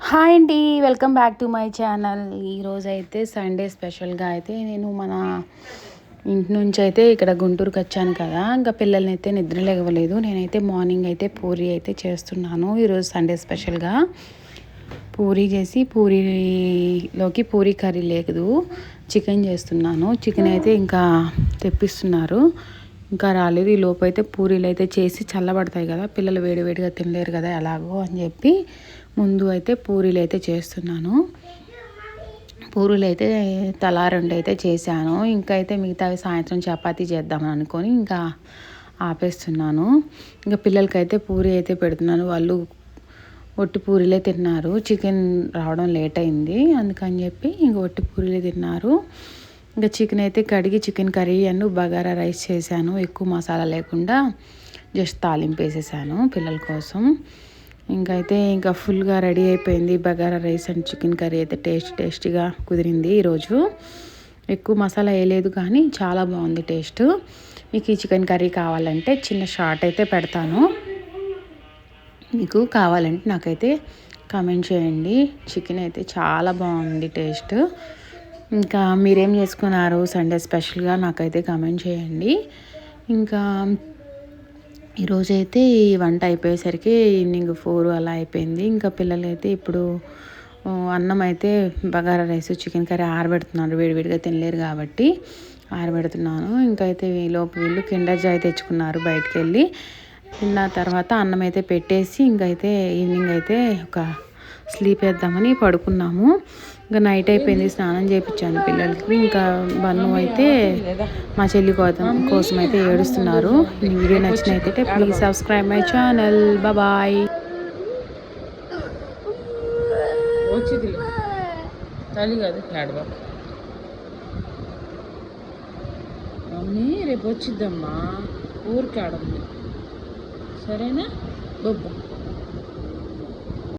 Hi అండి, welcome back to my channel. ఈరోజు అయితే సండే స్పెషల్గా అయితే నేను మన ఇంటి నుంచి అయితే ఇక్కడ గుంటూరుకి వచ్చాను కదా. ఇంకా పిల్లల్ని అయితే నిద్ర లేవలేదు. నేనైతే మార్నింగ్ అయితే పూరీ అయితే చేస్తున్నాను. ఈరోజు సండే స్పెషల్గా పూరీ చేసి పూరీలోకి పూరీ కర్రీ లేదు, చికెన్ చేస్తున్నాను. చికెన్ అయితే ఇంకా తెప్పిస్తున్నారు, ఇంకా రాలేదు. ఈ లోపు అయితే పూరీలు అయితే చేసి చల్లబడతాయి కదా, పిల్లలు వేడివేడిగా తినలేరు కదా ఎలాగో అని చెప్పి ముందు అయితే పూరీలు అయితే చేస్తున్నాను. పూరీలు అయితే తలా రెండు అయితే చేశాను. ఇంకా అయితే మిగతావి సాయంత్రం చపాతీ చేద్దామని అనుకొని ఇంకా ఆపేస్తున్నాను. ఇంకా పిల్లలకైతే పూరీ అయితే పెడుతున్నాను. వాళ్ళు ఒట్టి పూరీలే తిన్నారు. చికెన్ రావడం లేట్ అయింది అందుకని చెప్పి ఇంక ఒట్టి పూరీలే తిన్నారు. ఇంకా చికెన్ అయితే కడిగి chicken curry and bagara rice చేశాను. ఎక్కువ మసాలా లేకుండా జస్ట్ తాలింపు వేసేసాను పిల్లల కోసం. ఇంకా ఫుల్గా రెడీ అయిపోయింది. Bagara rice and chicken curry అయితే టేస్టీగా కుదిరింది. ఈరోజు ఎక్కువ మసాలా వేయలేదు కానీ చాలా బాగుంది టేస్ట్. మీకు ఈ చికెన్ కర్రీ కావాలంటే చిన్న షార్ట్ అయితే పెడతాను, మీకు కావాలంటే నాకైతే కామెంట్ చేయండి. చికెన్ అయితే చాలా బాగుంది టేస్ట్. ఇంకా మీరేం చేసుకున్నారు సండే స్పెషల్గా నాకైతే కామెంట్ చేయండి. ఇంకా ఈరోజైతే ఈ వంట అయిపోయేసరికి ఈవినింగ్ 4 అలా అయిపోయింది. ఇంకా పిల్లలైతే ఇప్పుడు అన్నం అయితే బగారా రైస్ చికెన్ కర్రీ ఆరబెడుతున్నాను, వేడివేడిగా తినలేరు కాబట్టి ఆరబెడుతున్నాను. ఇంకైతే వీళ్ళు కిండర్ జాయ్ తెచ్చుకున్నారు బయటికి వెళ్ళి. తిన్న తర్వాత అన్నం అయితే పెట్టేసి ఇంకైతే ఈవినింగ్ అయితే ఒక స్లీప్ వేద్దామని పడుకున్నాము. ఇంకా నైట్ అయిపోయింది, స్నానం చేయించాను పిల్లలకి. ఇంకా బన్ను అయితే మా చెల్లి కోసం అయితే ఏడుస్తున్నారు. ఈ వీడియో నచ్చినైతే please subscribe my channel. Bye. Mummy రేపు వచ్చిద్దమ్మా, ఊరికి ఆడమ్మ, సరేనా? బొబ్బ